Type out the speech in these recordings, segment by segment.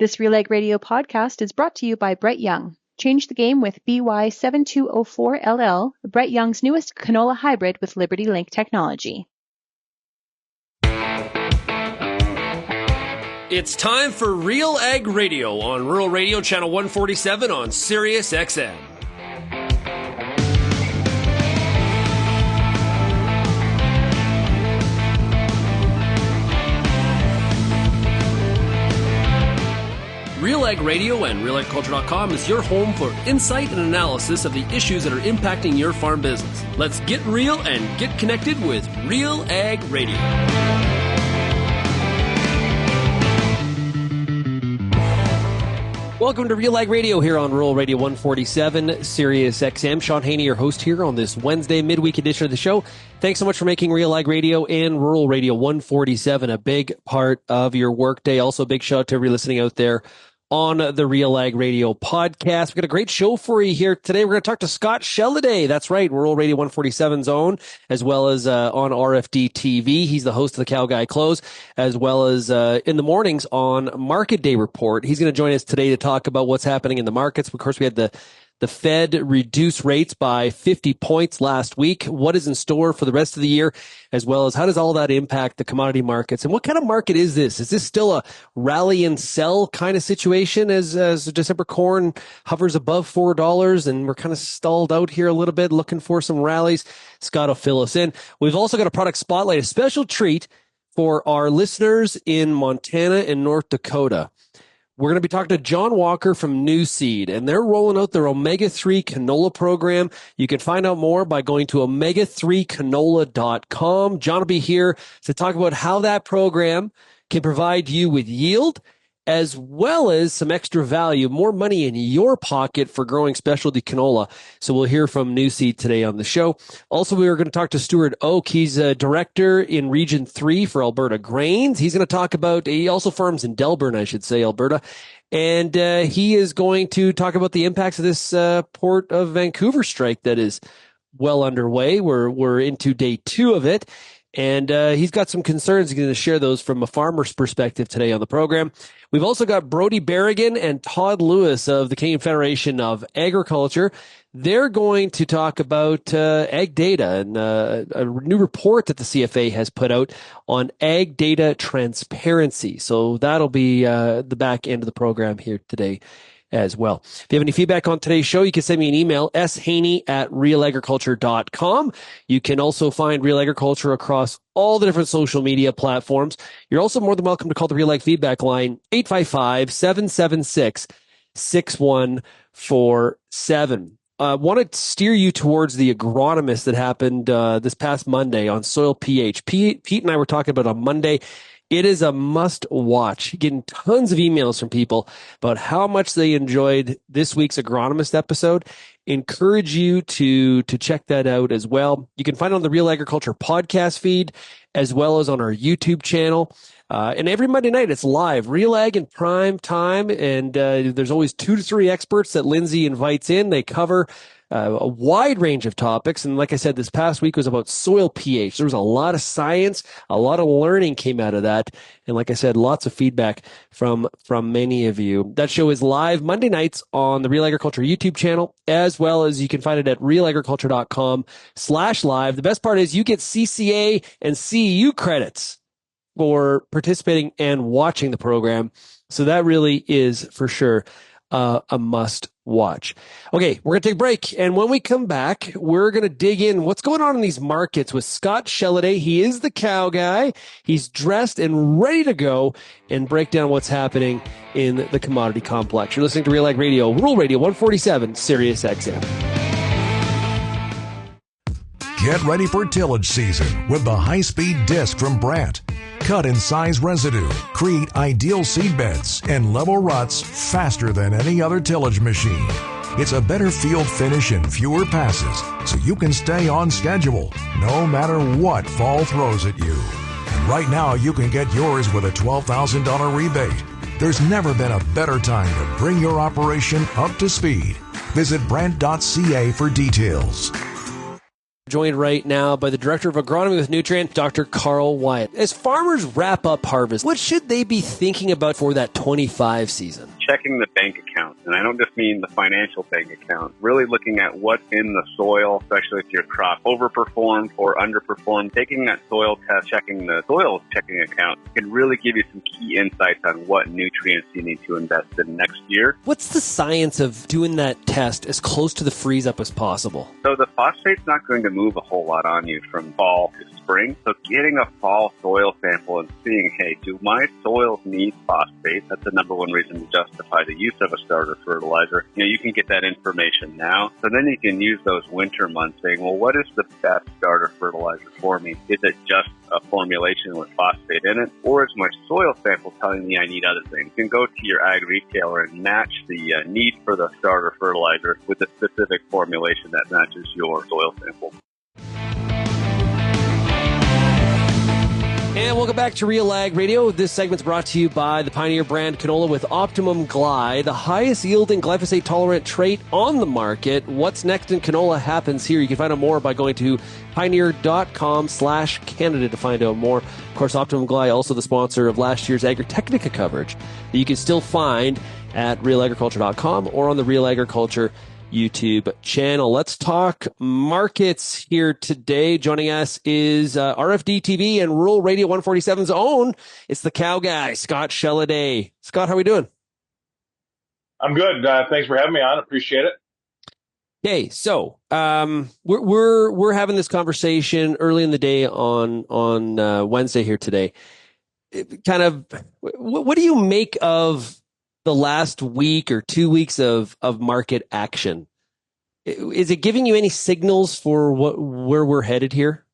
This RealAg Radio podcast is brought to you by Brett Young. Change the game with BY7204LL, Brett Young's newest canola hybrid with Liberty Link technology. It's time for RealAg Radio on Rural Radio Channel 147 on Sirius XM. RealAg Radio and RealAgriculture.com is your home for insight and analysis of the issues that are impacting your farm business. Let's get real and get connected with RealAg Radio. Welcome to RealAg Radio here on Rural Radio 147, Sirius XM. Shaun Haney, your host here on this Wednesday midweek edition of the show. Thanks so much for making RealAg Radio and Rural Radio 147 a big part of your workday. Also, a big shout out to everybody listening out there on the RealAg Radio podcast. We've got a great show for you here today. We're going to talk to Scott Shelladay. That's right, Rural Radio 147's own, as well as on RFDTV. He's the host of the CowGuy Close, as well as in the mornings on Market Day Report. He's going to join us today to talk about what's happening in the markets. Of course, we had the Fed reduced rates by 50 points last week. What is in store for the rest of the year, as well as how does all that impact the commodity markets? And what kind of market is this? Is this still a rally and sell kind of situation as December corn hovers above $4 and we're kind of stalled out here a little bit, looking for some rallies? Scott will fill us in. We've also got a product spotlight, a special treat for our listeners in Montana and North Dakota. We're going to be talking to John Walker from Nuseed, and they're rolling out their Omega-3 Canola program. You can find out more by going to omega3canola.com. John will be here to talk about how that program can provide you with yield, as well as some extra value, more money in your pocket for growing specialty canola. So we'll hear from Nuseed today on the show. Also, we were going to talk to Stewart Oke. He's a director in Region 3 for Alberta Grains. He's going to talk about, he also farms in Delburn, I should say, Alberta. And he is going to talk about the impacts of this Port of Vancouver strike that is well underway. We're into day 2 of it. And he's got some concerns. He's going to share those from a farmer's perspective today on the program. We've also got Brodie Berrigan and Todd Lewis of the Canadian Federation of Agriculture. They're going to talk about ag data and a new report that the CFA has put out on ag data transparency. So that'll be the back end of the program here today as well. If you have any feedback on today's show, you can send me an email, shaney@realagriculture.com. You can also find Real Agriculture across all the different social media platforms. You're also more than welcome to call the Real Ag feedback line, 855-776-6147. Want to steer you towards the agronomist that happened this past Monday on soil pH. Pete and I were talking about on Monday. It is a must watch. Getting tons of emails from people about how much they enjoyed this week's agronomist episode. Encourage you to check that out as well. You can find it on the Real Agriculture podcast feed, as well as on our YouTube channel. And every Monday night, it's live, Real Ag in prime time. And there's always 2 to 3 experts that Lindsay invites in. They cover a wide range of topics. And like I said, this past week was about soil pH. There was a lot of science, a lot of learning came out of that. And like I said, lots of feedback from many of you. That show is live Monday nights on the Real Agriculture YouTube channel, as well as you can find it at realagriculture.com/live. The best part is you get CCA and CEU credits for participating and watching the program. So that really is for sure a must watch. Okay, we're going to take a break. And when we come back, we're going to dig in what's going on in these markets with Scott Shelladay. He is the cow guy. He's dressed and ready to go and break down what's happening in the commodity complex. You're listening to Real Ag Radio, Rural Radio 147, Sirius XM. Get ready for tillage season with the high-speed disc from Brandt. Cut and size residue, create ideal seed beds, and level ruts faster than any other tillage machine. It's a better field finish and fewer passes, so you can stay on schedule no matter what fall throws at you. And right now, you can get yours with a $12,000 rebate. There's never been a better time to bring your operation up to speed. Visit Brandt.ca for details. Joined right now by the Director of Agronomy with Nutrient, Dr. Carl Wyatt. As farmers wrap up harvest, what should they be thinking about for that 25 season? Checking the bank account, and I don't just mean the financial bank account, really looking at what's in the soil, especially if your crop overperformed or underperformed. Taking that soil test, checking the soil checking account can really give you some key insights on what nutrients you need to invest in next year. What's the science of doing that test as close to the freeze up as possible? So the phosphate's not going to move a whole lot on you from fall to spring. So getting a fall soil sample and seeing, hey, do my soils need phosphate? That's the number one reason to justify the use of a starter fertilizer. You can get that information now. So then you can use those winter months saying, well, what is the best starter fertilizer for me? Is it just a formulation with phosphate in it? Or is my soil sample telling me I need other things? You can go to your ag retailer and match the need for the starter fertilizer with the specific formulation that matches your soil sample. And welcome back to RealAg Radio. This segment's brought to you by the Pioneer brand canola with Optimum Glide, the highest yielding glyphosate-tolerant trait on the market. What's next in canola happens here. You can find out more by going to pioneer.com/Canada to find out more. Of course, Optimum Glide, also the sponsor of last year's Agritechnica coverage that you can still find at realagriculture.com or on the Real Agriculture YouTube channel. Let's talk markets here today. Joining us is RFDTV and Rural Radio 147's own. It's the CowGuy, Scott Shelladay. Scott, how are we doing? I'm good. Thanks for having me on. Appreciate it. Okay, so we're having this conversation early in the day on Wednesday here today. What do you make of the last week or 2 weeks of market action? Is it giving you any signals for where we're headed here?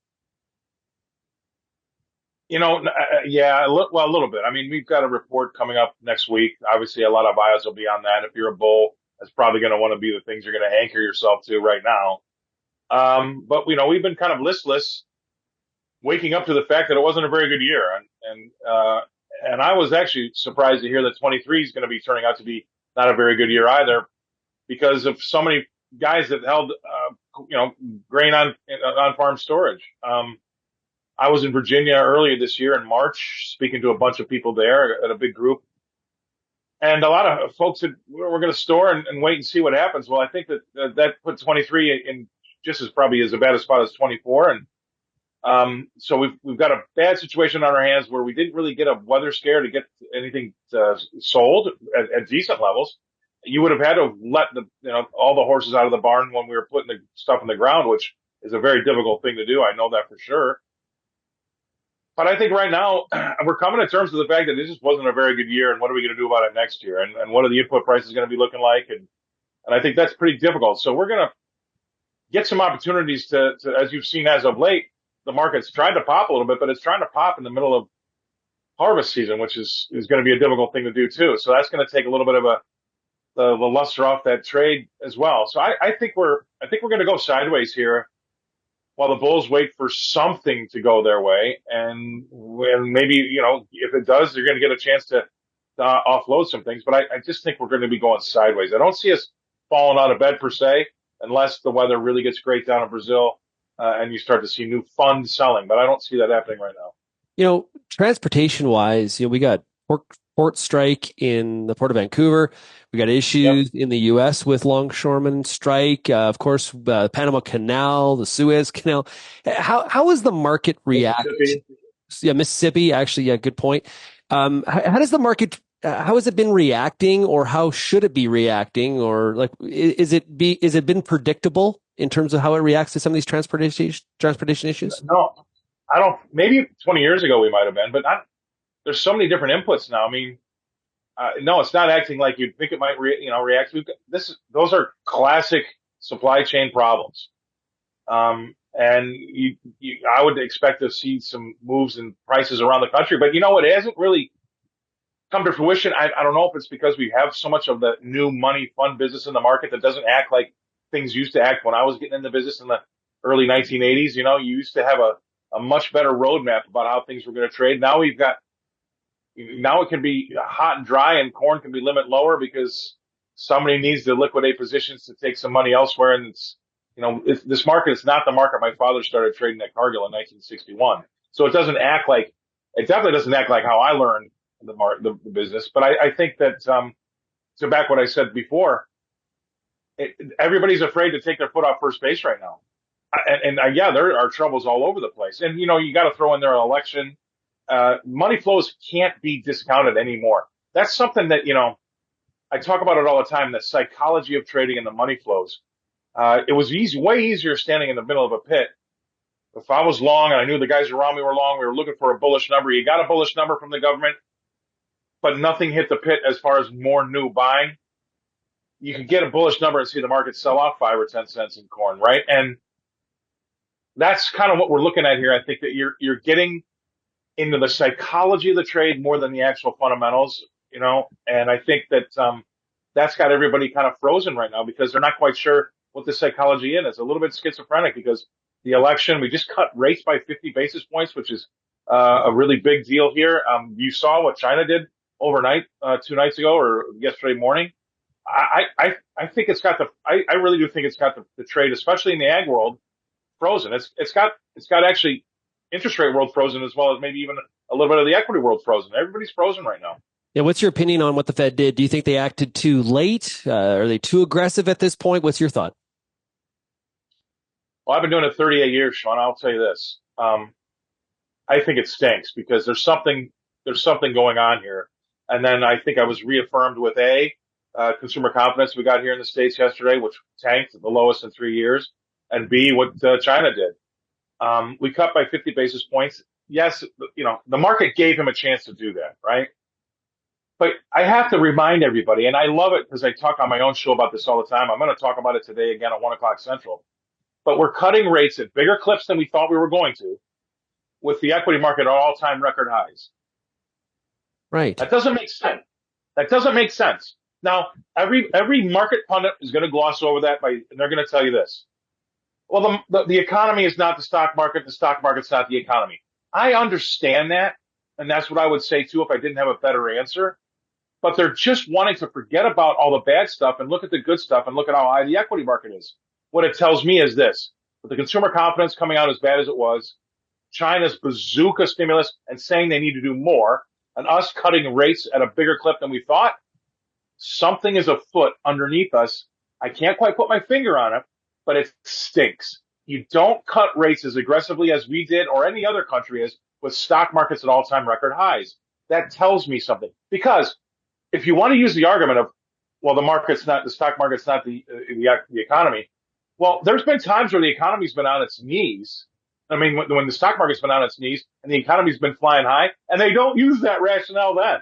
Yeah, a little bit. I mean, we've got a report coming up next week. Obviously, a lot of eyes will be on that. If you're a bull, that's probably going to want to be the things you're going to anchor yourself to right now. But we've been kind of listless, waking up to the fact that it wasn't a very good year, and I was actually surprised to hear that 23 is going to be turning out to be not a very good year either, because of so many guys that held, grain on farm storage. I was in Virginia earlier this year in March, speaking to a bunch of people there at a big group, and a lot of folks said we're going to store and wait and see what happens. Well, I think that put 23 in just as probably as bad a spot as 24, and so we've got a bad situation on our hands where we didn't really get a weather scare to get anything sold at decent levels. You would have had to let all the horses out of the barn when we were putting the stuff in the ground, which is a very difficult thing to do. I know that for sure. But I think right now we're coming to terms with the fact that this just wasn't a very good year, and what are we going to do about it next year? And what are the input prices going to be looking like? And I think that's pretty difficult. So we're going to get some opportunities to, as you've seen as of late, the market's tried to pop a little bit, but it's trying to pop in the middle of harvest season, which is going to be a difficult thing to do too. So that's going to take a little bit of the luster off that trade as well. So I think we're going to go sideways here while the bulls wait for something to go their way. And when maybe, if it does, they're going to get a chance to offload some things. But I just think we're going to be going sideways. I don't see us falling out of bed per se, unless the weather really gets great down in Brazil. And you start to see new funds selling, but I don't see that happening right now. Transportation wise, we got port strike in the Port of Vancouver. We got issues in the U.S. with longshoremen strike. Of course, the Panama Canal, the Suez Canal. How is the market react? Mississippi, actually, good point. How does the market? How has it been reacting, or how should it be reacting, or is it been predictable in terms of how it reacts to some of these transportation issues? No, I don't. Maybe 20 years ago we might have been, but there's so many different inputs now. I mean, no, it's not acting like you'd think it might react. Those are classic supply chain problems. And I would expect to see some moves in prices around the country, but it hasn't really come to fruition. I don't know if it's because we have so much of the new money fund business in the market that doesn't act like things used to act when I was getting into business in the early 1980s. You used to have a much better roadmap about how things were going to trade. Now it can be hot and dry, and corn can be limit lower because somebody needs to liquidate positions to take some money elsewhere, and This market is not the market my father started trading at Cargill in 1961. So it definitely doesn't act like how I learned the business. But I think that, to back what I said before, everybody's afraid to take their foot off first base right now. Yeah, there are troubles all over the place. And, you got to throw in there an election. Money flows can't be discounted anymore. That's something that, I talk about it all the time, the psychology of trading and the money flows. It was way easier standing in the middle of a pit. If I was long and I knew the guys around me were long, we were looking for a bullish number. You got a bullish number from the government, but nothing hit the pit as far as more new buying. You could get a bullish number and see the market sell off 5 or 10 cents in corn, right? And that's kind of what we're looking at here. I think that you're getting into the psychology of the trade more than the actual fundamentals, and I think that that's got everybody kind of frozen right now because they're not quite sure what the psychology is. It's a little bit schizophrenic because the election, we just cut rates by 50 basis points, which is a really big deal here. You saw what China did overnight, 2 nights ago or yesterday morning. I think it's got I really do think it's got the trade, especially in the ag world, frozen. It's got actually interest rate world frozen as well as maybe even a little bit of the equity world frozen. Everybody's frozen right now. Yeah, what's your opinion on what the Fed did? Do you think they acted too late? Are they too aggressive at this point? What's your thought? Well, I've been doing it 38 years, Shaun. I'll tell you this. I think it stinks because there's something going on here. And then I think I was reaffirmed with consumer confidence we got here in the States yesterday, which tanked the lowest in 3 years, and B, what China did. We cut by 50 basis points. Yes, the market gave him a chance to do that, right? But I have to remind everybody, and I love it because I talk on my own show about this all the time. I'm going to talk about it today again at 1 o'clock Central. But we're cutting rates at bigger clips than we thought we were going to, with the equity market at all-time record highs. Right. That doesn't make sense. Now, every market pundit is going to gloss over that and they're going to tell you this. Well, the economy is not the stock market. The stock market's not the economy. I understand that, and that's what I would say too if I didn't have a better answer. But they're just wanting to forget about all the bad stuff and look at the good stuff and look at how high the equity market is. What it tells me is this: with the consumer confidence coming out as bad as it was, China's bazooka stimulus and saying they need to do more, and us cutting rates at a bigger clip than we thought, something is afoot underneath us. I can't quite put my finger on it, but it stinks. You don't cut rates as aggressively as we did or any other country is with stock markets at all-time record highs. That tells me something. Because if you want to use the argument of, well, the stock market's not the economy. Well, there's been times where the economy's been on its knees. I mean, when the stock market's been on its knees and the economy's been flying high, and they don't use that rationale then.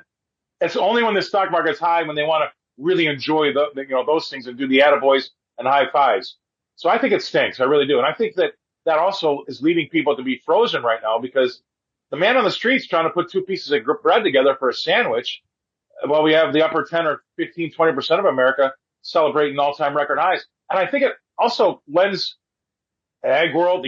It's only when the stock market's high when they want to really enjoy those things and do the attaboys and high fives. So I think it stinks. I really do. And I think that also is leading people to be frozen right now because the man on the street's trying to put 2 pieces of bread together for a sandwich while we have the upper 10 or 15, 20% of America celebrating all-time record highs. And I think it also lends the ag world,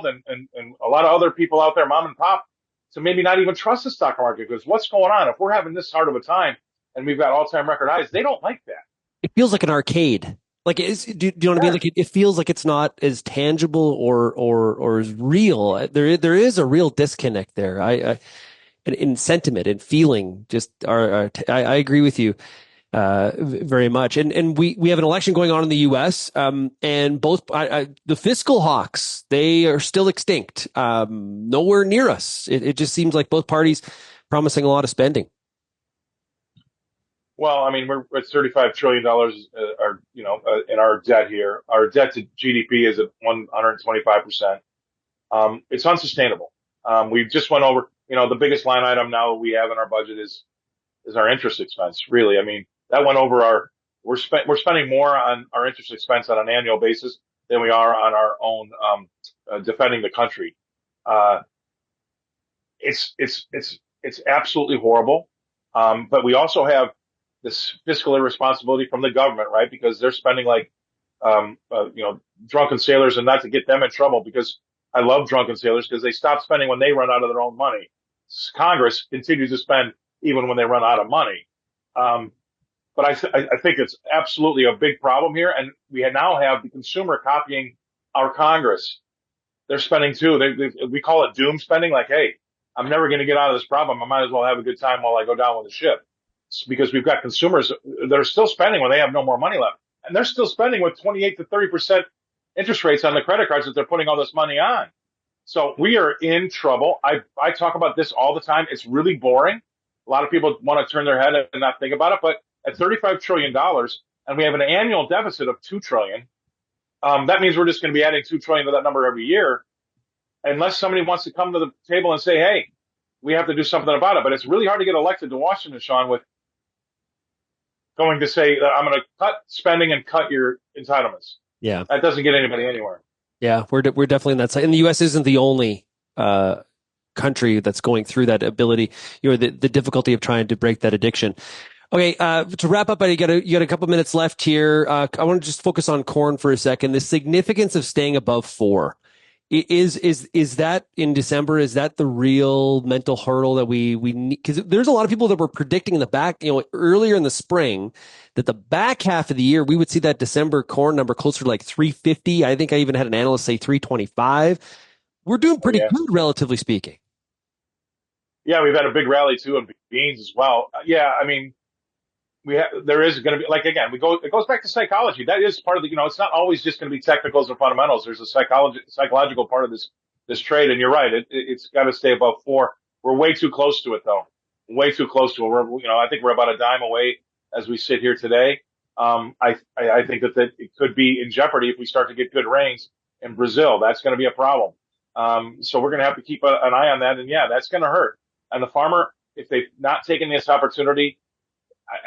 and a lot of other people out there, mom and pop, to maybe not even trust the stock market because what's going on? If we're having this hard of a time and we've got all-time record highs, they don't like that. It feels like an arcade. Like, do you know what I mean? Like, it feels like it's not as tangible or as real. There is a real disconnect there. In sentiment and feeling, I agree with you very much. And we have an election going on in the U.S. And both the fiscal hawks, they are still extinct. Nowhere near us. It just seems like both parties promising a lot of spending. Well, I mean, we're at $35 trillion, in our debt here. Our debt to GDP is at 125%. It's unsustainable. We just went over, the biggest line item now we have in our budget is our interest expense. Really, I mean, that went over we're spending more on our interest expense on an annual basis than we are on our own defending the country. It's absolutely horrible. But we also have this fiscal irresponsibility from the government, right? Because they're spending like, drunken sailors, and not to get them in trouble because I love drunken sailors because they stop spending when they run out of their own money. Congress continues to spend even when they run out of money. But I think it's absolutely a big problem here. And we now have the consumer copying our Congress, they're spending too. We call it doom spending. Like, hey, I'm never going to get out of this problem. I might as well have a good time while I go down with the ship. It's because we've got consumers that are still spending when they have no more money left. And they're still spending with 28 to 30% interest rates on the credit cards that they're putting all this money on. So we are in trouble. I talk about this all the time. It's really boring. A lot of people want to turn their head and not think about it. But at $35 trillion, and we have an annual deficit of $2 trillion, that means we're just going to be adding $2 trillion to that number every year, unless somebody wants to come to the table and say, hey, we have to do something about it. But it's really hard to get elected to Washington, Shaun, with going to say that I'm going to cut spending and cut your entitlements. Yeah. That doesn't get anybody anywhere. Yeah, we're definitely on that side. And the U.S. isn't the only country that's going through that ability, the difficulty of trying to break that addiction. Okay, to wrap up, you got a couple minutes left here. I want to just focus on corn for a second. The significance of staying above 4. Is that in December? Is that the real mental hurdle that we need? Because there's a lot of people that were predicting in the back, earlier in the spring, that the back half of the year we would see that December corn number closer to like 350. I think I even had an analyst say 325. We're doing pretty good, relatively speaking. Yeah, we've had a big rally too in beans as well. Yeah, I mean, there is going to be, like, again, it goes back to psychology. That is part of the, it's not always just going to be technicals and fundamentals. There's a psychological part of this trade. And you're right. It's got to stay above 4. We're way too close to it though. Way too close to it. I think we're about a dime away as we sit here today. I think that it could be in jeopardy if we start to get good rains in Brazil. That's going to be a problem. So we're going to have to keep an eye on that. And yeah, that's going to hurt. And the farmer, if they've not taken this opportunity,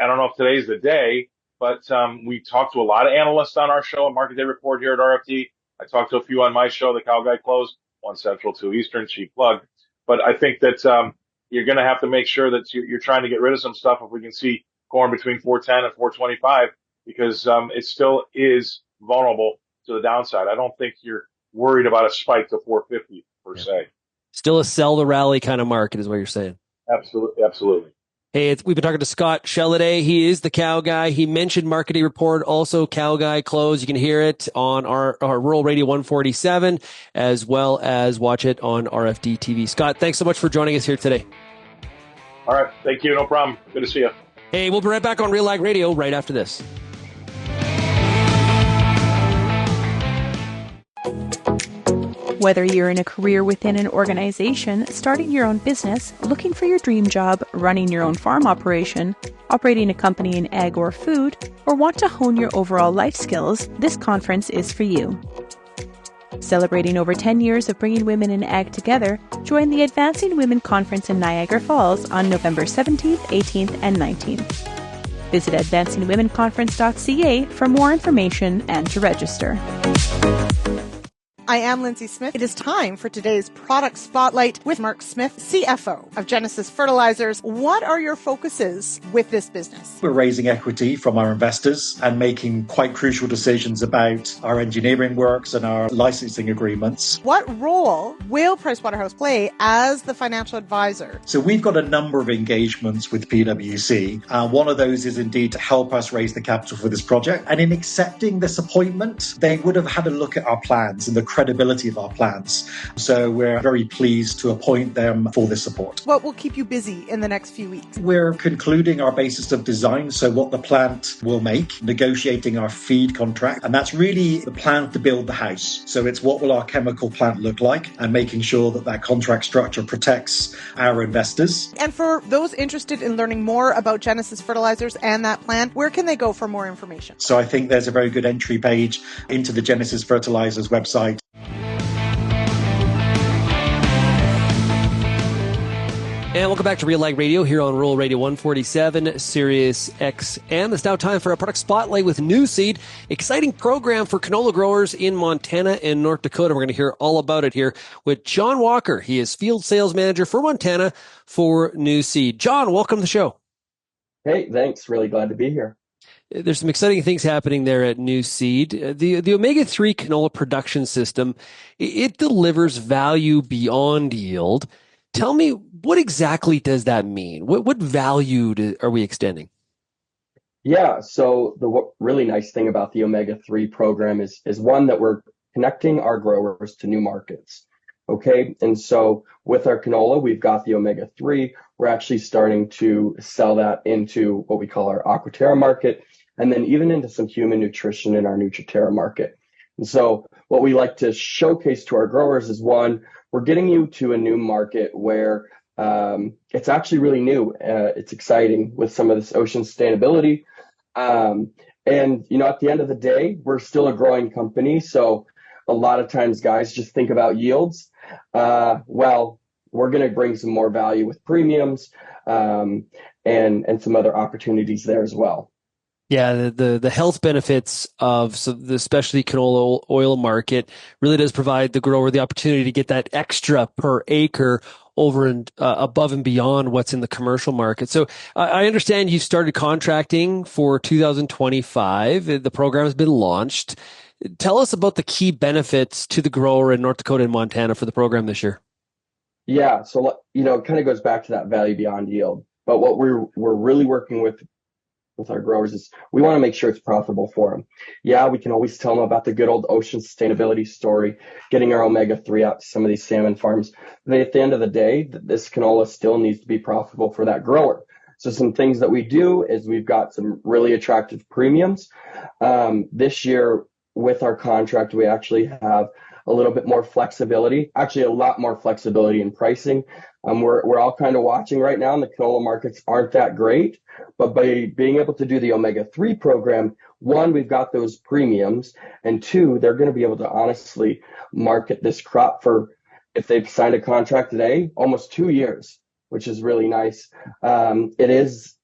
I don't know if today's the day, but we talked to a lot of analysts on our show, Market Day Report here at RFD. I talked to a few on my show, the CowGuy Close, 1 Central, 2 Eastern, cheap plug. But I think that you're going to have to make sure that you're trying to get rid of some stuff if we can see corn between 410 and 425, because it still is vulnerable to the downside. I don't think you're worried about a spike to 450 per se. Still a sell the rally kind of market is what you're saying. Absolutely. Hey, we've been talking to Scott Shelladay. He is the CowGuy. He mentioned Market Day Report, also CowGuy Close. You can hear it on our Rural Radio 147, as well as watch it on RFDTV. Scott, thanks so much for joining us here today. All right. Thank you. No problem. Good to see you. Hey, we'll be right back on RealAg Radio right after this. Whether you're in a career within an organization, starting your own business, looking for your dream job, running your own farm operation, operating a company in ag or food, or want to hone your overall life skills, this conference is for you. Celebrating over 10 years of bringing women in ag together, join the Advancing Women Conference in Niagara Falls on November 17th, 18th, and 19th. Visit advancingwomenconference.ca for more information and to register. I am Lindsay Smith. It is time for today's Product Spotlight with Mark Smith, CFO of Genesis Fertilizers. What are your focuses with this business? We're raising equity from our investors and making quite crucial decisions about our engineering works and our licensing agreements. What role will Pricewaterhouse play as the financial advisor? So we've got a number of engagements with PwC. One of those is indeed to help us raise the capital for this project. And in accepting this appointment, they would have had a look at our plans and the credibility of our plans. So we're very pleased to appoint them for this support. What will keep you busy in the next few weeks? We're concluding our basis of design, so what the plant will make, negotiating our feed contract, and that's really the plan to build the house. So it's what will our chemical plant look like and making sure that that contract structure protects our investors. And for those interested in learning more about Genesis Fertilizers and that plan, where can they go for more information? So I think there's a very good entry page into the Genesis Fertilizers website. And welcome back to RealAg Radio here on Rural Radio 147, Sirius XM. It's now time for a product spotlight with Nuseed. Exciting program for canola growers in Montana and North Dakota. We're going to hear all about it here with John Walker. He is field sales manager for Montana for Nuseed. John, welcome to the show. Hey, thanks. Really glad to be here. There's some exciting things happening there at Nuseed. The omega-3 canola production system, it delivers value beyond yield. Tell me, what exactly does that mean? What value are we extending? Yeah, so the really nice thing about the omega-3 program is one that we're connecting our growers to new markets. Okay, and so with our canola, we've got the omega-3. We're actually starting to sell that into what we call our Aquaterra market, and then even into some human nutrition in our Nutriterra market. And so what we like to showcase to our growers is, one, we're getting you to a new market where it's actually really new. It's exciting with some of this ocean sustainability. And, at the end of the day, we're still a growing company. So a lot of times guys just think about yields. Well, we're going to bring some more value with premiums and some other opportunities there as well. Yeah, the health benefits of the specialty canola oil market really does provide the grower the opportunity to get that extra per acre over and above and beyond what's in the commercial market. So I understand you started contracting for 2025. The program has been launched. Tell us about the key benefits to the grower in North Dakota and Montana for the program this year. Yeah, so it kind of goes back to that value beyond yield. But what we're really working with our growers is we want to make sure it's profitable for them. Yeah, we can always tell them about the good old ocean sustainability story, getting our omega-3 out to some of these salmon farms. But at the end of the day, this canola still needs to be profitable for that grower. So some things that we do is we've got some really attractive premiums. This year with our contract, we actually have a little bit more flexibility, actually a lot more flexibility in pricing. We're all kind of watching right now, and the canola markets aren't that great. But by being able to do the omega-3 program, one, we've got those premiums, and two, they're going to be able to honestly market this crop for, if they've signed a contract today, almost 2 years, which is really nice. It is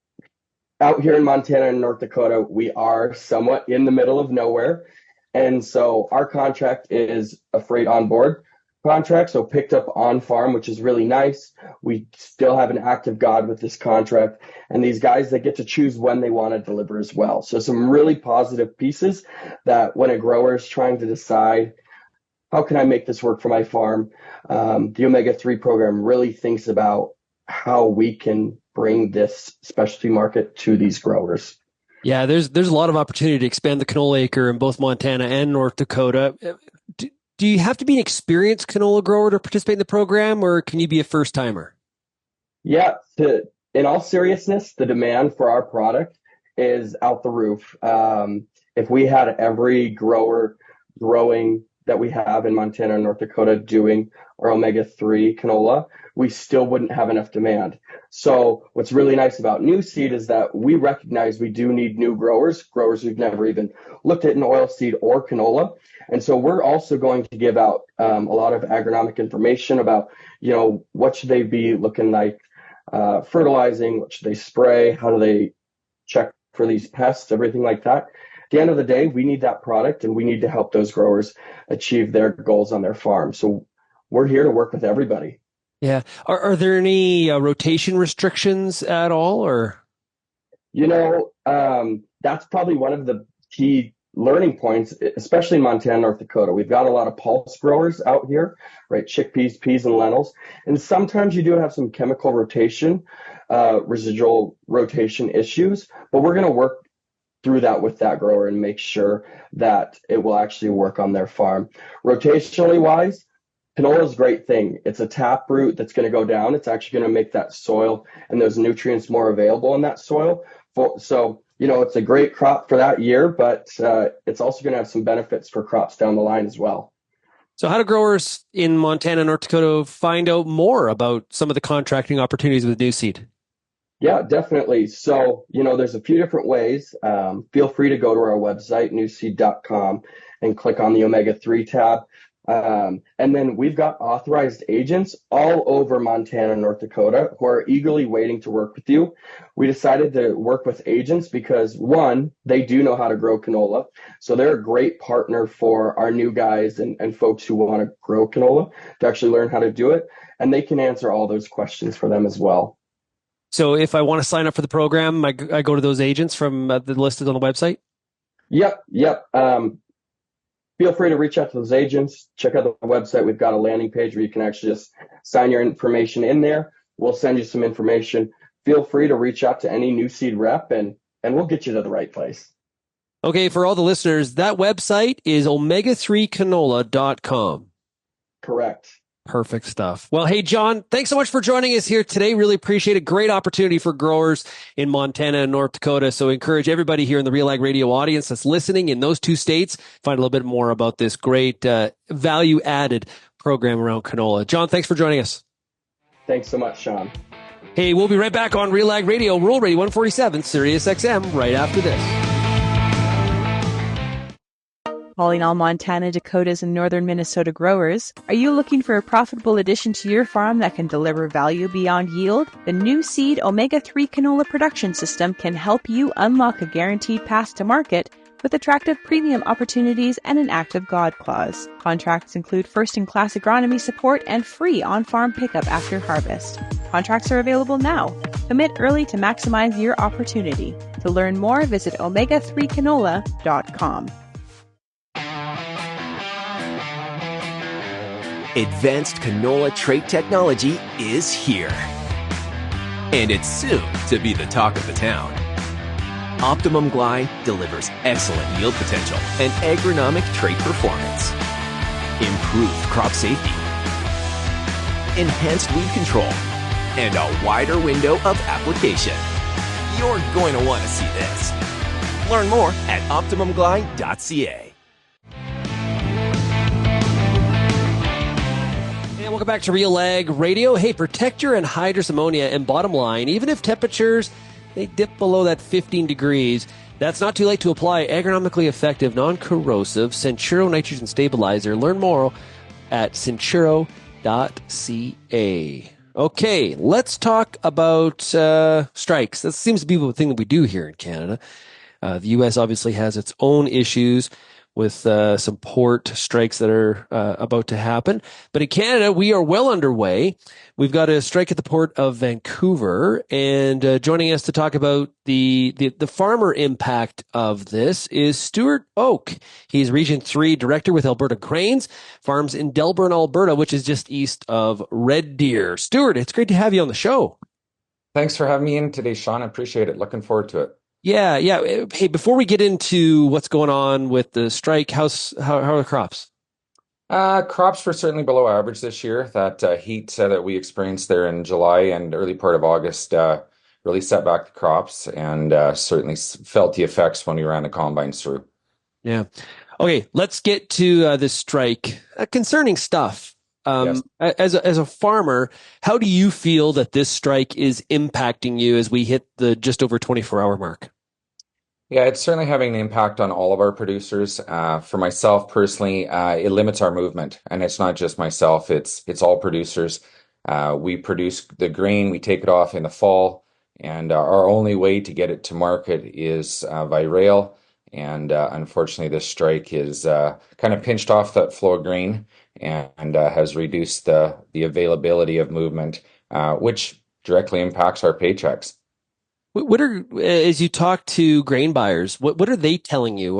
out here in Montana and North Dakota, we are somewhat in the middle of nowhere. And so our contract is a freight on board contract, so picked up on farm, which is really nice. We still have an active God with this contract, and these guys, they get to choose when they want to deliver as well. So some really positive pieces that when a grower is trying to decide, how can I make this work for my farm? The omega-3 program really thinks about how we can bring this specialty market to these growers. Yeah, there's a lot of opportunity to expand the canola acre in both Montana and North Dakota. Do you have to be an experienced canola grower to participate in the program, or can you be a first timer? Yeah, in all seriousness, the demand for our product is out the roof. If we had every grower growing that we have in Montana and North Dakota doing our omega-3 canola, we still wouldn't have enough demand. So what's really nice about Nuseed is that we recognize we do need new growers who've never even looked at an oilseed or canola. And so we're also going to give out a lot of agronomic information about, what should they be looking like fertilizing, what should they spray, how do they check for these pests, everything like that. At the end of the day, we need that product, and we need to help those growers achieve their goals on their farm. So we're here to work with everybody. Yeah. Are there any rotation restrictions at all, or? That's probably one of the key learning points, especially in Montana, North Dakota. We've got a lot of pulse growers out here, right? Chickpeas, peas, and lentils. And sometimes you do have some chemical rotation, residual rotation issues, but we're going to work through that with that grower and make sure that it will actually work on their farm. Rotationally wise, canola is a great thing. It's a tap root that's going to go down. It's actually going to make that soil and those nutrients more available in that soil. So, it's a great crop for that year, but it's also going to have some benefits for crops down the line as well. So how do growers in Montana and North Dakota find out more about some of the contracting opportunities with Nuseed? Yeah, definitely. So, there's a few different ways. Feel free to go to our website, nuseed.com, and click on the omega-3 tab. And then we've got authorized agents all over Montana and North Dakota who are eagerly waiting to work with you. We decided to work with agents because, one, they do know how to grow canola. So they're a great partner for our new guys and folks who want to grow canola to actually learn how to do it. And they can answer all those questions for them as well. So if I want to sign up for the program, I go to those agents from the listed on the website? Yep. Feel free to reach out to those agents. Check out the website. We've got a landing page where you can actually just sign your information in there. We'll send you some information. Feel free to reach out to any Nuseed rep, and we'll get you to the right place. Okay, for all the listeners, that website is omega3canola.com. Correct. Perfect stuff. Well, hey, John, thanks so much for joining us here today. Really appreciate it. Great opportunity for growers in Montana and North Dakota. So encourage everybody here in the RealAg Radio audience that's listening in those two states, find a little bit more about this great value-added program around canola. John, thanks for joining us. Thanks so much, Shaun. Hey, we'll be right back on RealAg Radio, Rural Radio 147, Sirius XM, right after this. Calling all Montana, Dakotas, and northern Minnesota growers, are you looking for a profitable addition to your farm that can deliver value beyond yield? The Nuseed Omega-3 Canola Production System can help you unlock a guaranteed path to market with attractive premium opportunities and an active God clause. Contracts include first-in-class agronomy support and free on-farm pickup after harvest. Contracts are available now. Commit early to maximize your opportunity. To learn more, visit omega3canola.com. Advanced canola trait technology is here. And it's soon to be the talk of the town. Optimum Glide delivers excellent yield potential and agronomic trait performance. Improved crop safety. Enhanced weed control. And a wider window of application. You're going to want to see this. Learn more at OptimumGlide.ca. Welcome back to RealAg Radio. Hey, protect your anhydrous ammonia, and bottom line, even if temperatures, they dip below that 15 degrees, that's not too late to apply agronomically effective, non-corrosive Centuro nitrogen stabilizer. Learn more at centuro.ca. Okay, let's talk about strikes. That seems to be the thing that we do here in Canada. The U.S. obviously has its own issues with some port strikes that are about to happen. But in Canada, we are well underway. We've got a strike at the port of Vancouver, and joining us to talk about the farmer impact of this is Stewart Oke. He's Region 3 Director with Alberta Grains, farms in Delburn, Alberta, which is just east of Red Deer. Stewart, it's great to have you on the show. Thanks for having me in today, Shaun. I appreciate it. Looking forward to it. Yeah. Hey, before we get into what's going on with the strike, how are the crops? Crops were certainly below average this year. That heat that we experienced there in July and early part of August really set back the crops, and certainly felt the effects when we ran the combines through. Yeah. Okay, let's get to this strike. Concerning stuff. Yes. As a farmer, how do you feel that this strike is impacting you as we hit the just over 24-hour mark? Yeah, it's certainly having an impact on all of our producers. For myself personally, it limits our movement, and it's not just myself; it's all producers. We produce the grain, we take it off in the fall, and our only way to get it to market is by rail. And unfortunately, this strike is kind of pinched off that flow of grain and has reduced the availability of movement, which directly impacts our paychecks. What are, as you talk to grain buyers, what are they telling you?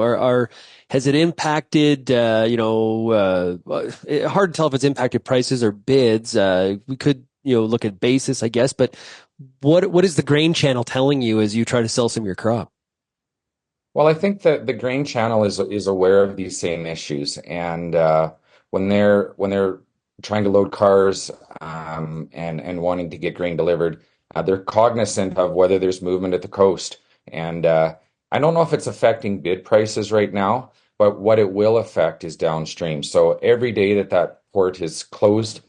Has it impacted, hard to tell if it's impacted prices or bids. We could, look at basis, I guess, but what is the grain channel telling you as you try to sell some of your crop? Well, I think that the grain channel is aware of these same issues, and when they're trying to load cars and wanting to get grain delivered, they're cognizant of whether there's movement at the coast. And I don't know if it's affecting bid prices right now, but what it will affect is downstream. So every day that port is closed,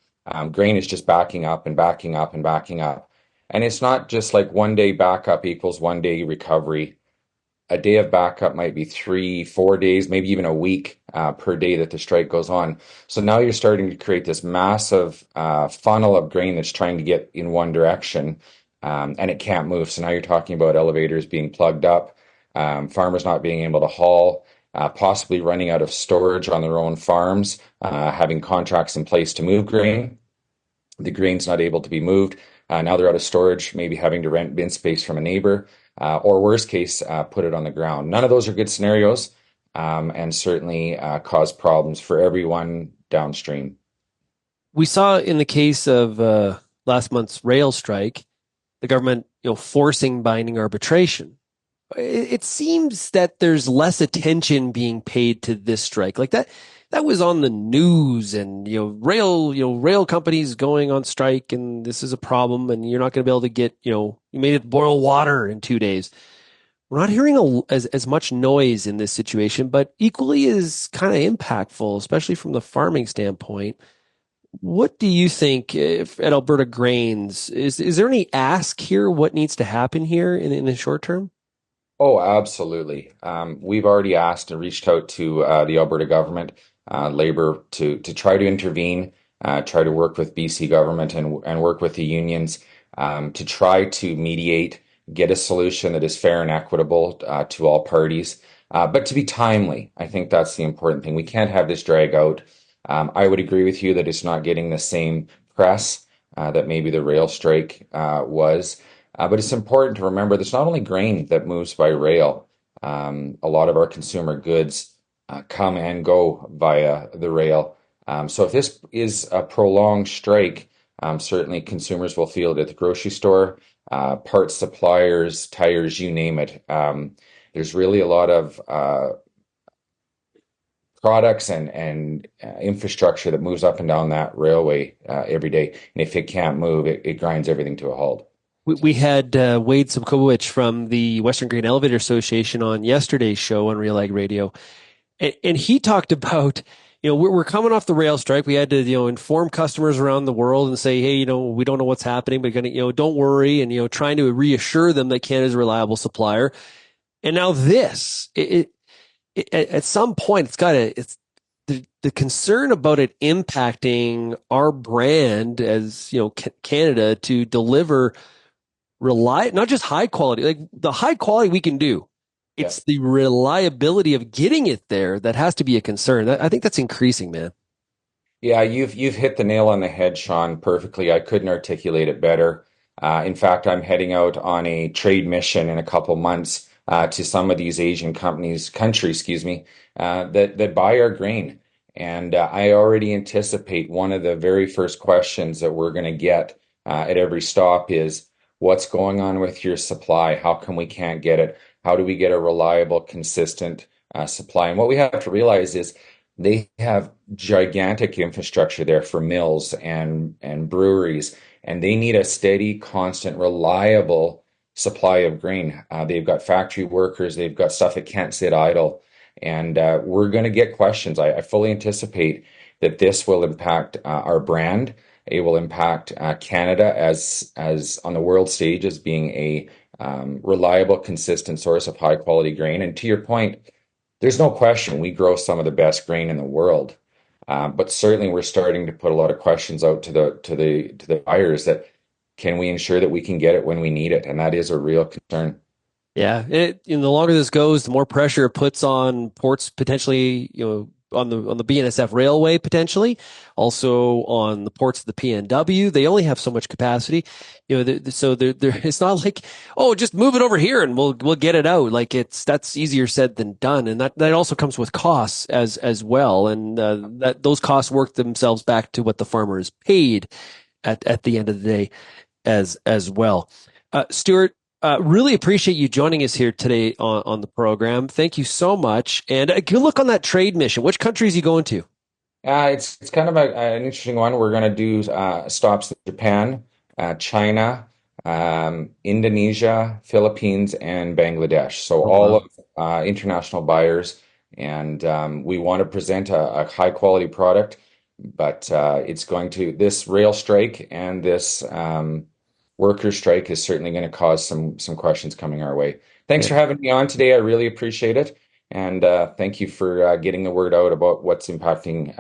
grain is just backing up and backing up and backing up. And it's not just like one day backup equals one day recovery. A day of backup might be 3-4 days, maybe even a week per day that the strike goes on. So now you're starting to create this massive funnel of grain that's trying to get in one direction, and it can't move. So now you're talking about elevators being plugged up, farmers not being able to haul, possibly running out of storage on their own farms, having contracts in place to move grain. The grain's not able to be moved. Now they're out of storage, maybe having to rent bin space from a neighbor. Or worst case, put it on the ground. None of those are good scenarios, and certainly cause problems for everyone downstream. We saw in the case of last month's rail strike, the government, forcing binding arbitration. it seems that there's less attention being paid to this strike. Like that was on the news, and rail companies going on strike, and this is a problem, and you're not going to be able to get, you made it boil water in 2 days. We're not hearing as much noise in this situation, but equally is kind of impactful, especially from the farming standpoint. What do you think at Alberta Grains? Is there any ask here? What needs to happen here in the short term? Oh, absolutely. We've already asked and reached out to the Alberta government, Labor, to try to intervene, try to work with BC government and work with the unions to try to mediate, get a solution that is fair and equitable to all parties, but to be timely. I think that's the important thing. We can't have this drag out. I would agree with you that it's not getting the same press that maybe the rail strike was. But it's important to remember there's not only grain that moves by rail. A lot of our consumer goods come and go via the rail. So if this is a prolonged strike, certainly consumers will feel it at the grocery store, parts suppliers, tires, you name it. There's really a lot of products and infrastructure that moves up and down that railway every day. And if it can't move, it grinds everything to a halt. We had Wade Sobkowicz from the Western Grain Elevator Association on yesterday's show on RealAg Radio. And he talked about, we're coming off the rail strike. We had to, inform customers around the world and say, hey, we don't know what's happening, but don't worry. And, trying to reassure them that Canada's a reliable supplier. And now this, at some point, it's the concern about it impacting our brand as, Canada to deliver not just high quality, like the high quality we can do. It's the reliability of getting it there that has to be a concern. I think that's increasing, man. Yeah, you've hit the nail on the head, Shaun, perfectly. I couldn't articulate it better. In fact, I'm heading out on a trade mission in a couple months to some of these Asian countries, that buy our grain. And I already anticipate one of the very first questions that we're going to get at every stop is, what's going on with your supply? How come we can't get it? How do we get a reliable, consistent supply? And what we have to realize is they have gigantic infrastructure there for mills and breweries, and they need a steady, constant, reliable supply of grain. They've got factory workers. They've got stuff that can't sit idle. And we're going to get questions. I fully anticipate that this will impact our brand. It will impact Canada as on the world stage as being a reliable, consistent source of high quality grain. And to your point, there's no question we grow some of the best grain in the world. But certainly we're starting to put a lot of questions out to the buyers that can we ensure that we can get it when we need it? And that is a real concern. Yeah, the longer this goes, the more pressure it puts on ports potentially, on the BNSF railway potentially, also on the ports of the PNW. They only have so much capacity, so it's not like, oh, just move it over here and we'll get it out. Like that's easier said than done, and that also comes with costs as well, and that those costs work themselves back to what the farmer is paid at the end of the day as well. Stewart, really appreciate you joining us here today on the program. Thank you so much. And good luck on that trade mission. Which countries are you going to? It's kind of an interesting one. We're going to do stops in Japan, China, Indonesia, Philippines, and Bangladesh. So all of international buyers. And we want to present a high quality product, but this rail strike and this worker strike is certainly going to cause some questions coming our way. Thanks for having me on today. I really appreciate it. And thank you for getting the word out about what's impacting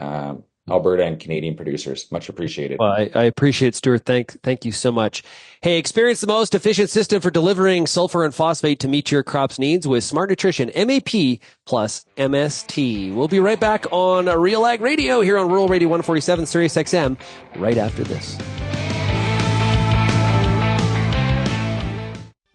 Alberta and Canadian producers. Much appreciated. Well, I appreciate it, Stewart. Thank you so much. Hey, experience the most efficient system for delivering sulfur and phosphate to meet your crop's needs with Smart Nutrition MAP plus MST. We'll be right back on RealAg Radio here on Rural Radio 147 Sirius XM right after this.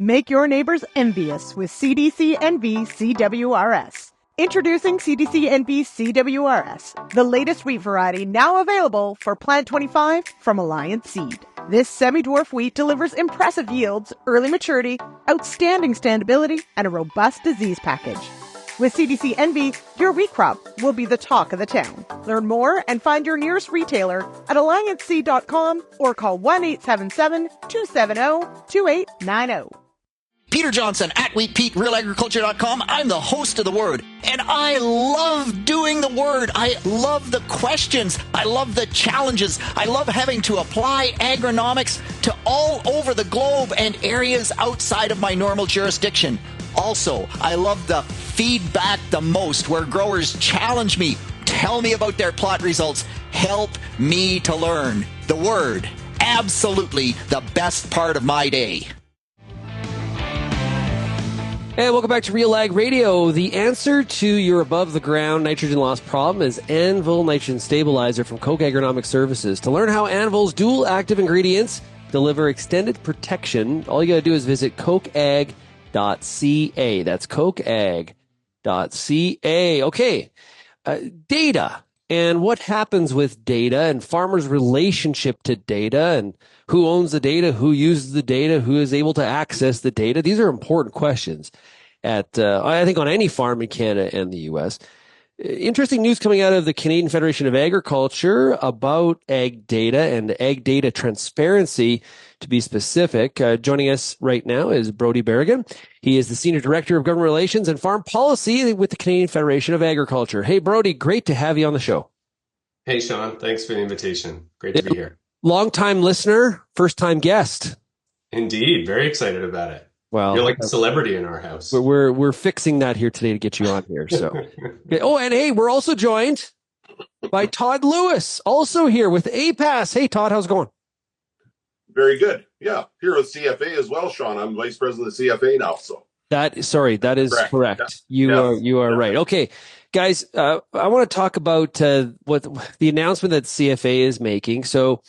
Make your neighbors envious with CDC NV CWRS. Introducing CDC NV CWRS, the latest wheat variety now available for Plant 25 from Alliance Seed. This semi-dwarf wheat delivers impressive yields, early maturity, outstanding standability, and a robust disease package. With CDC Envy, your wheat crop will be the talk of the town. Learn more and find your nearest retailer at allianceseed.com or call 1-877-270-2890. Peter Johnson at WheatPete, RealAgriculture.com. I'm the host of The Word, and I love doing The Word. I love the questions. I love the challenges. I love having to apply agronomics to all over the globe and areas outside of my normal jurisdiction. Also, I love the feedback the most, where growers challenge me, tell me about their plot results, help me to learn. The Word, absolutely the best part of my day. And welcome back to RealAg Radio. The answer to your above-the-ground nitrogen loss problem is Anvil Nitrogen Stabilizer from Koch Agronomic Services. To learn how Anvil's dual active ingredients deliver extended protection, all you got to do is visit kochag.ca. That's kochag.ca. Okay, data and what happens with data and farmers' relationship to data and who owns the data, who uses the data, who is able to access the data. These are important questions I think on any farm in Canada and the U.S. Interesting news coming out of the Canadian Federation of Agriculture about ag data and ag data transparency, to be specific. Joining us right now is Brodie Berrigan. He is the Senior Director of Government Relations and Farm Policy with the Canadian Federation of Agriculture. Hey, Brodie, great to have you on the show. Hey, Shaun. Thanks for the invitation. Great to be here. Long-time listener, first-time guest. Indeed. Very excited about it. Well, you're like a celebrity in our house. We're fixing that here today to get you on here. So, okay. Oh, and hey, we're also joined by Todd Lewis, also here with APAS. Hey, Todd, how's it going? Very good. Yeah, here with CFA as well, Shaun. I'm vice president of CFA now. So that is correct. Yeah. You are right. Okay, guys, I want to talk about what the announcement that CFA is making. So,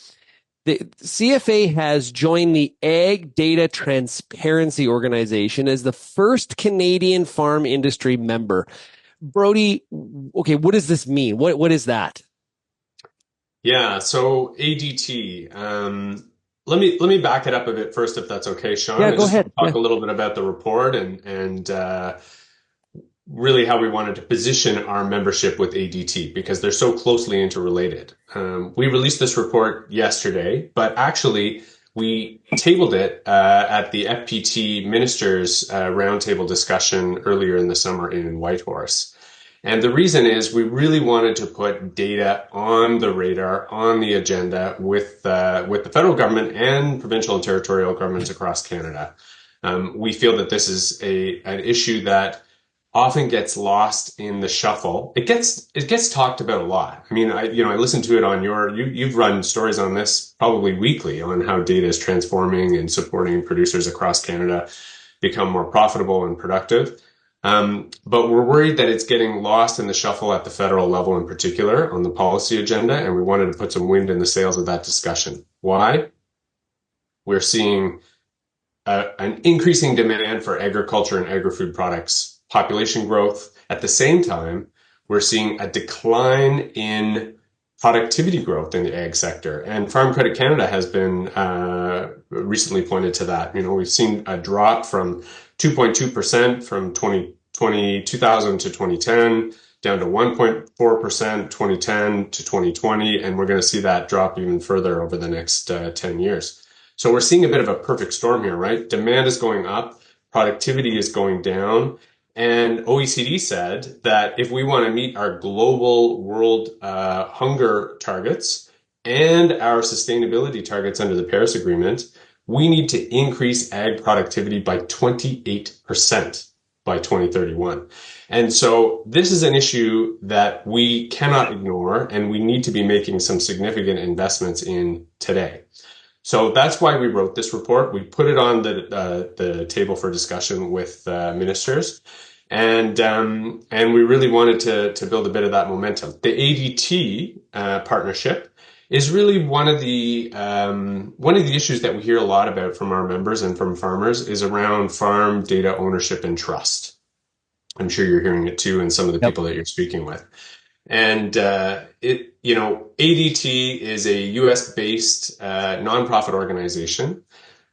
the CFA has joined the Ag Data Transparency Organization as the first Canadian farm industry member. Brodie, okay, what does this mean? What is that? Yeah, so ADT. Let me back it up a bit first, if that's okay, Shaun. Yeah, go ahead. Talk a little bit about the report and really how we wanted to position our membership with ADT, because they're so closely interrelated. We released this report yesterday, but actually we tabled it at the FPT Ministers Roundtable discussion earlier in the summer in Whitehorse. And the reason is we really wanted to put data on the radar, on the agenda with the federal government and provincial and territorial governments across Canada. We feel that this is an issue that often gets lost in the shuffle. It gets talked about a lot. I mean, I listened to it on you've run stories on this probably weekly on how data is transforming and supporting producers across Canada become more profitable and productive. But we're worried that it's getting lost in the shuffle at the federal level in particular on the policy agenda, and we wanted to put some wind in the sails of that discussion. Why? We're seeing an increasing demand for agriculture and agri-food products, population growth. At the same time, we're seeing a decline in productivity growth in the ag sector. And Farm Credit Canada has been recently pointed to that. We've seen a drop from 2.2% from 2000 to 2010, down to 1.4% 2010 to 2020, and we're going to see that drop even further over the next 10 years. So we're seeing a bit of a perfect storm here, right? Demand is going up, productivity is going down, and OECD said that if we want to meet our global world hunger targets and our sustainability targets under the Paris Agreement, we need to increase ag productivity by 28% by 2031. And so this is an issue that we cannot ignore, and we need to be making some significant investments in today. So that's why we wrote this report. We put it on the table for discussion with ministers, and we really wanted to build a bit of that momentum. The ADT partnership is really one of the issues that we hear a lot about from our members and from farmers is around farm data ownership and trust. I'm sure you're hearing it too, and some of the people that you're speaking with. And ADT is a US-based nonprofit organization.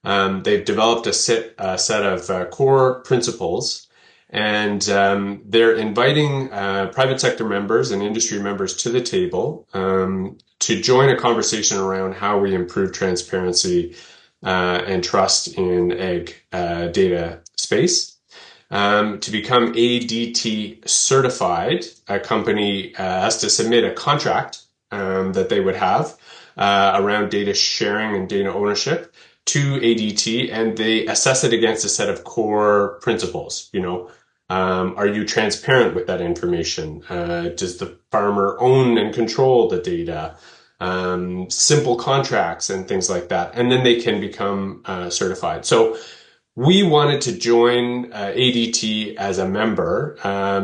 They've developed a set of core principles, and they're inviting private sector members and industry members to the table to join a conversation around how we improve transparency and trust in ag data space. To become ADT certified, a company has to submit a contract that they would have around data sharing and data ownership to ADT, and they assess it against a set of core principles. Are you transparent with that information? Does the farmer own and control the data? Simple contracts and things like that. And then they can become certified. So we wanted to join ADT as a member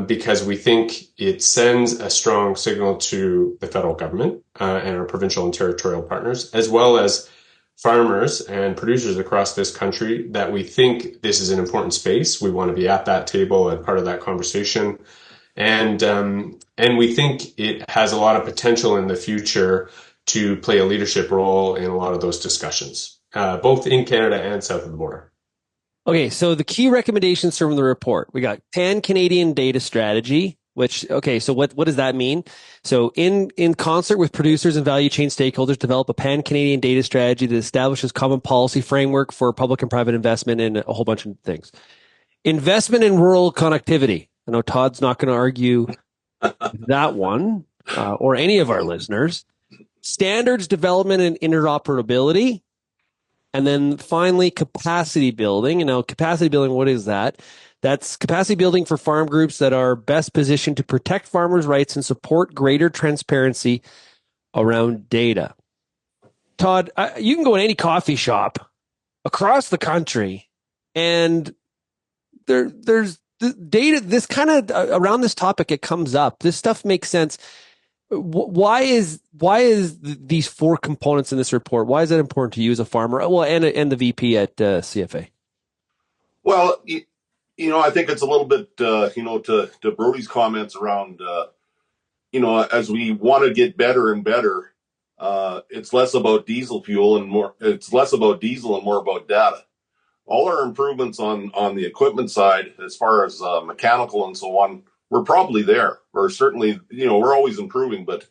because we think it sends a strong signal to the federal government and our provincial and territorial partners, as well as farmers and producers across this country, that we think this is an important space. We want to be at that table and part of that conversation. And we think it has a lot of potential in the future to play a leadership role in a lot of those discussions, both in Canada and south of the border. Okay, so the key recommendations from the report. We got pan-Canadian data strategy, which, okay, so what does that mean? So in concert with producers and value chain stakeholders, develop a pan-Canadian data strategy that establishes common policy framework for public and private investment in a whole bunch of things. Investment in rural connectivity. I know Todd's not going to argue that one, or any of our listeners. Standards development and interoperability. And then finally, capacity building. Capacity building, what is that? That's capacity building for farm groups that are best positioned to protect farmers' rights and support greater transparency around data. Todd, you can go in any coffee shop across the country, and there's data, this kind of around this topic, it comes up. This stuff makes sense. Why is these four components in this report? Why is that important to you as a farmer? Well, and the VP at CFA. Well, I think it's a little bit, to Brodie's comments around, as we want to get better and better, it's less about diesel fuel and more. It's less about diesel and more about data. All our improvements on the equipment side, as far as mechanical and so on, we're probably there. We're certainly, we're always improving, but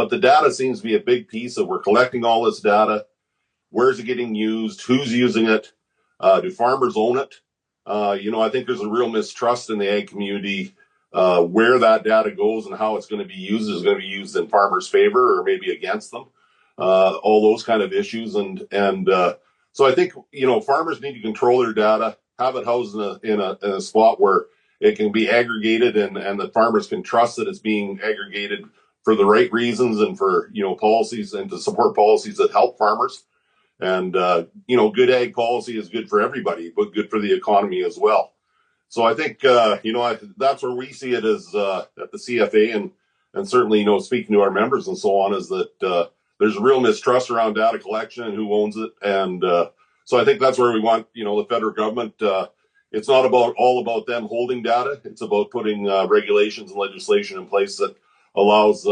the data seems to be a big piece of, we're collecting all this data. Where's it getting used? Who's using it? Do farmers own it? I think there's a real mistrust in the ag community where that data goes and how it's going to be used. Is it going to be used in farmers' favor or maybe against them? All those kind of issues. And so I think, farmers need to control their data, have it housed in a spot where it can be aggregated and the farmers can trust that it's being aggregated for the right reasons and for, policies and to support policies that help farmers. And, good ag policy is good for everybody, but good for the economy as well. So I think, that's where we see it as at the CFA and certainly, speaking to our members and so on, is that there's a real mistrust around data collection and who owns it. And so I think that's where we want, the federal government. It's not all about them holding data. It's about putting regulations and legislation in place that allows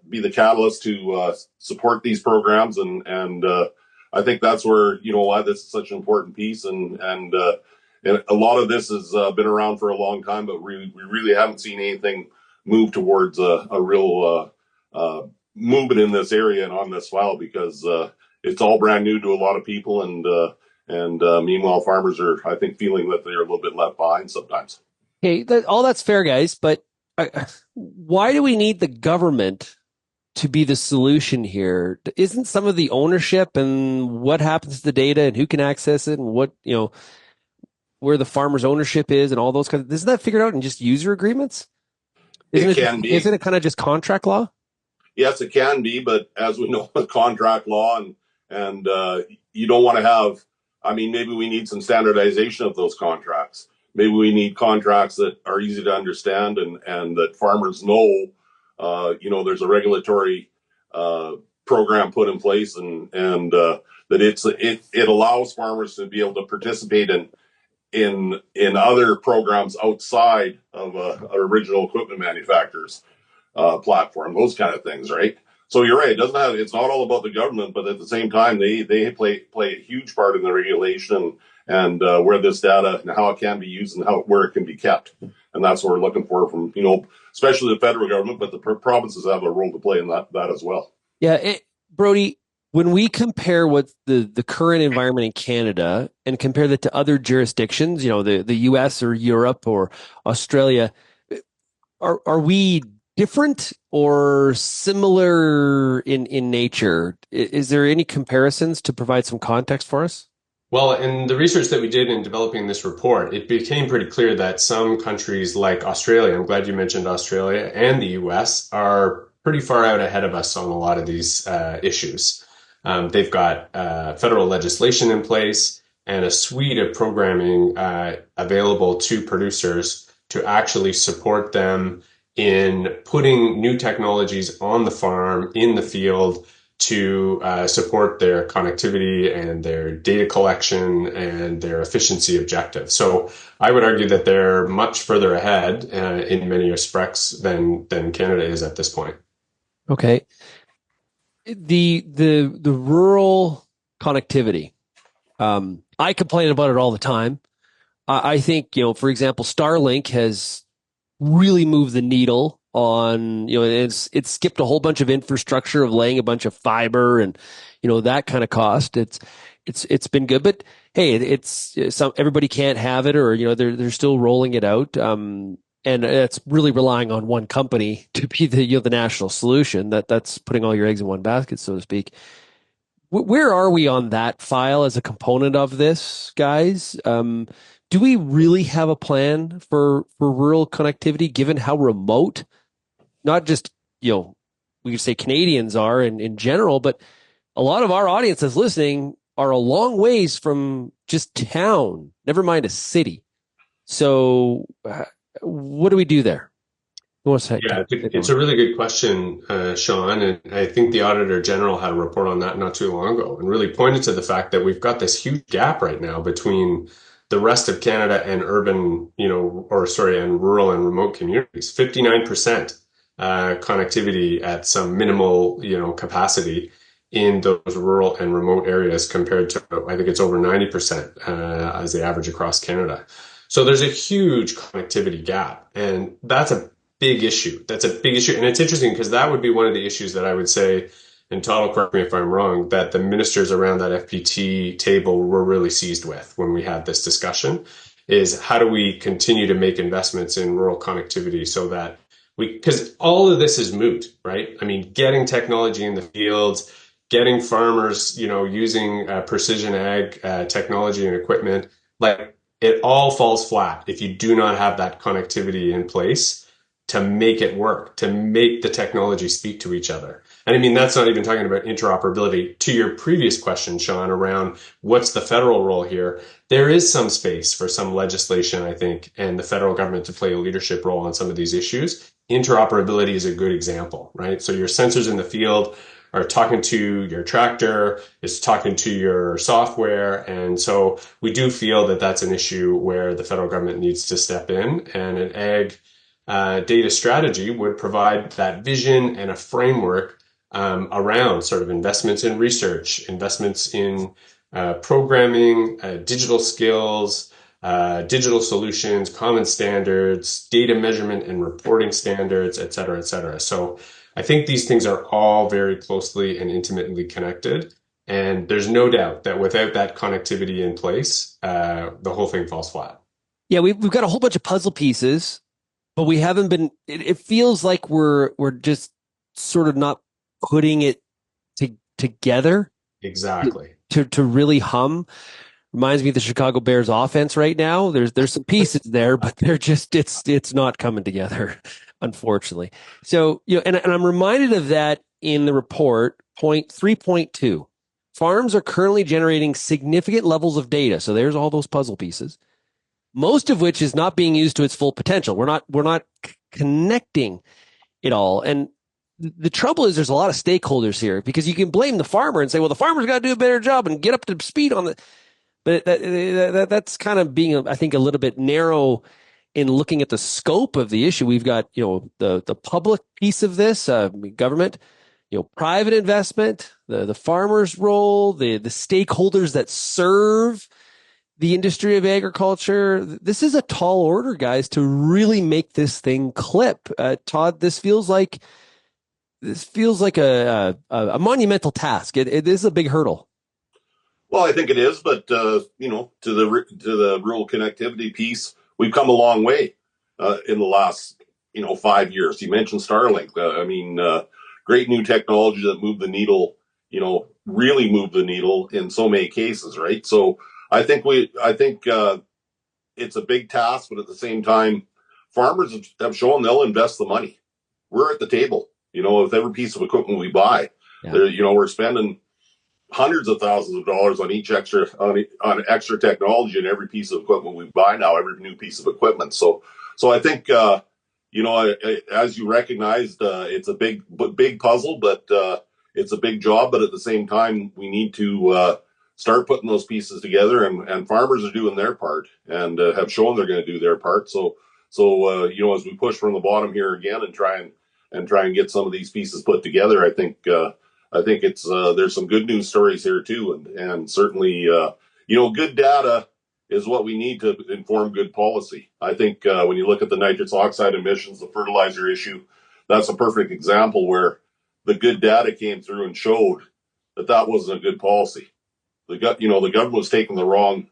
be the catalyst to support these programs. And I think that's where, why this is such an important piece. And a lot of this has been around for a long time, but we really haven't seen anything move towards a real movement in this area and on this file, because it's all brand new to a lot of people. And meanwhile, farmers are, I think, feeling that they're a little bit left behind sometimes. Okay, all that's fair, guys. But why do we need the government to be the solution here? Isn't some of the ownership and what happens to the data and who can access it and what, where the farmer's ownership is and all those kinds of, isn't that figured out in just user agreements? Isn't it kind of just contract law? Yes, it can be. But as we know, with contract law and you don't want to have, maybe we need some standardization of those contracts. Maybe we need contracts that are easy to understand and that farmers know, there's a regulatory program put in place and that it allows farmers to be able to participate in other programs outside of a original equipment manufacturer's platform, those kind of things, right? So you're right. It's not all about the government, but at the same time, they play a huge part in the regulation and where this data and how it can be used and where it can be kept. And that's what we're looking for from, especially the federal government, but the provinces have a role to play in that as well. Yeah. Brodie, when we compare what the current environment in Canada and compare that to other jurisdictions, the US or Europe or Australia, are we different or similar in nature? Is there any comparisons to provide some context for us? Well, in the research that we did in developing this report, it became pretty clear that some countries like Australia, I'm glad you mentioned Australia, and the US are pretty far out ahead of us on a lot of these issues. They've got federal legislation in place and a suite of programming available to producers to actually support them in putting new technologies on the farm, in the field, to support their connectivity and their data collection and their efficiency objectives. So I would argue that they're much further ahead in many respects than Canada is at this point. Okay. The rural connectivity, I complain about it all the time. I think, for example, Starlink has really moved the needle on, it's skipped a whole bunch of infrastructure of laying a bunch of fiber and, that kind of cost. It's been good, but hey, everybody can't have it, or, they're still rolling it out. And it's really relying on one company to be the national solution. That's putting all your eggs in one basket, so to speak. Where are we on that file as a component of this, guys? Do we really have a plan for rural connectivity, given how remote, not just, we could say Canadians are in general, but a lot of our audiences listening are a long ways from just town, never mind a city. So what do we do there? Yeah, it's a really good question, Shaun. And I think the Auditor General had a report on that not too long ago and really pointed to the fact that we've got this huge gap right now between the rest of Canada and urban, and rural and remote communities. 59% connectivity at some minimal, capacity in those rural and remote areas compared to, I think it's over 90% as the average across Canada. So there's a huge connectivity gap, and that's a big issue. That's a big issue. And it's interesting because that would be one of the issues that I would say, and Todd will correct me if I'm wrong, that the ministers around that FPT table were really seized with when we had this discussion, is how do we continue to make investments in rural connectivity so that because all of this is moot, right? I mean, getting technology in the fields, getting farmers, using precision ag technology and equipment, like it all falls flat if you do not have that connectivity in place to make it work, to make the technology speak to each other. And I mean, that's not even talking about interoperability. To your previous question, Shaun, around what's the federal role here, there is some space for some legislation, I think, and the federal government to play a leadership role on some of these issues. Interoperability is a good example, right? So your sensors in the field are talking to your tractor, it's talking to your software. And so we do feel that that's an issue where the federal government needs to step in, and an ag data strategy would provide that vision and a framework around sort of investments in research, investments in programming, digital skills, digital solutions, common standards, data measurement and reporting standards, et cetera, et cetera. So I think these things are all very closely and intimately connected. And there's no doubt that without that connectivity in place, the whole thing falls flat. Yeah, we've got a whole bunch of puzzle pieces, but we haven't been, it feels like we're just sort of not putting it together. Exactly. To really hum. Reminds me of the Chicago Bears offense right now. There's some pieces there, but they're just, it's not coming together, unfortunately. So, and I'm reminded of that in the report, point 3.2. Farms are currently generating significant levels of data. So there's all those puzzle pieces, most of which is not being used to its full potential. We're not connecting it all. And the trouble is there's a lot of stakeholders here, because you can blame the farmer and say, well, the farmer's got to do a better job and get up to speed on the, but that's kind of being, I think, a little bit narrow in looking at the scope of the issue. We've got, the public piece of this, government, private investment, the farmer's role, the stakeholders that serve the industry of agriculture. This is a tall order, guys, to really make this thing clip. Todd, this feels like a monumental task. It is a big hurdle. Well, I think it is, but to the rural connectivity piece, we've come a long way in the last 5 years. You mentioned Starlink. Great new technology that moved the needle. Really moved the needle in so many cases, right? So I think it's a big task, but at the same time, farmers have shown they'll invest the money. We're at the table, with every piece of equipment we buy. Yeah. We're spending hundreds of thousands of dollars on on extra technology in every piece of equipment we buy now, every new piece of equipment. So I think, as you recognized, it's a big puzzle, but it's a big job. But at the same time, we need to start putting those pieces together, and farmers are doing their part and have shown they're going to do their part. So as we push from the bottom here again and try and get some of these pieces put together, I think it's there's some good news stories here too, and certainly good data is what we need to inform good policy. I think when you look at the nitrous oxide emissions, the fertilizer issue, that's a perfect example where the good data came through and showed that wasn't a good policy. The government was taking the wrong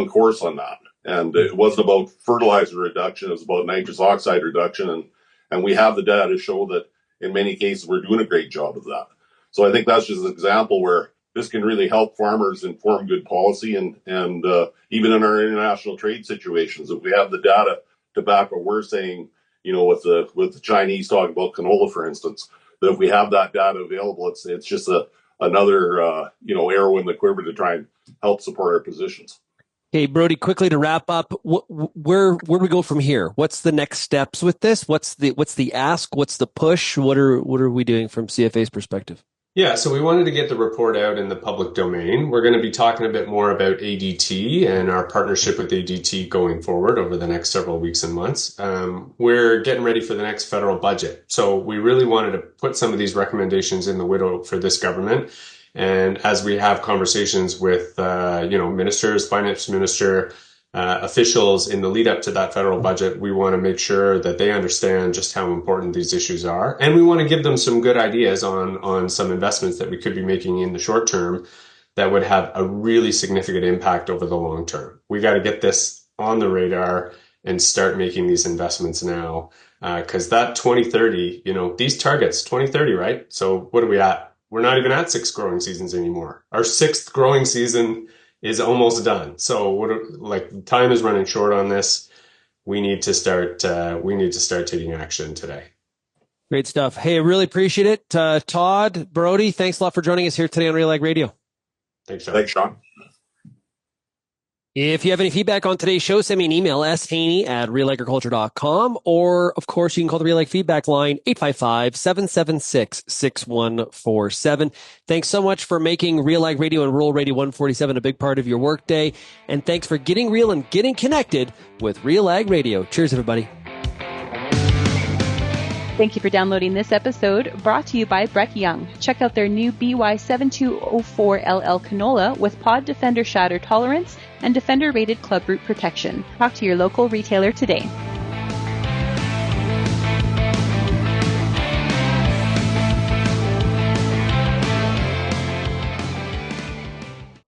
course on that, and it wasn't about fertilizer reduction; it was about nitrous oxide reduction, and we have the data to show that in many cases we're doing a great job of that. So I think that's just an example where this can really help farmers inform good policy, and even in our international trade situations, if we have the data to back what we're saying, with the Chinese talking about canola, for instance, that if we have that data available, it's just another arrow in the quiver to try and help support our positions. Okay, Brodie, quickly to wrap up, where do we go from here? What's the next steps with this? What's the ask? What's the push? What are we doing from CFA's perspective? Yeah, so we wanted to get the report out in the public domain. We're going to be talking a bit more about ADT and our partnership with ADT going forward over the next several weeks and months. We're getting ready for the next federal budget. So we really wanted to put some of these recommendations in the window for this government. And as we have conversations with, ministers, finance minister, officials in the lead up to that federal budget, we want to make sure that they understand just how important these issues are. And we want to give them some good ideas on some investments that we could be making in the short term that would have a really significant impact over the long term. We got to get this on the radar and start making these investments now. Because that 2030, these targets, 2030, right? So what are we at? We're not even at 6 growing seasons anymore. Our 6th growing season is almost done. So time is running short on this. We need to start taking action today. Great stuff. Hey, I really appreciate it. Todd, Brodie, thanks a lot for joining us here today on RealAg Radio. Thanks, Sean. Thanks, Sean. If you have any feedback on today's show, send me an email, shaney@realagriculture.com, or, of course, you can call the RealAg feedback line, 855-776-6147. Thanks so much for making RealAg Radio and Rural Radio 147 a big part of your workday, and thanks for getting real and getting connected with RealAg Radio. Cheers, everybody. Thank you for downloading this episode, brought to you by Breck Young. Check out their new BY7204LL canola with Pod Defender shatter tolerance and Defender rated club root protection. Talk to your local retailer today.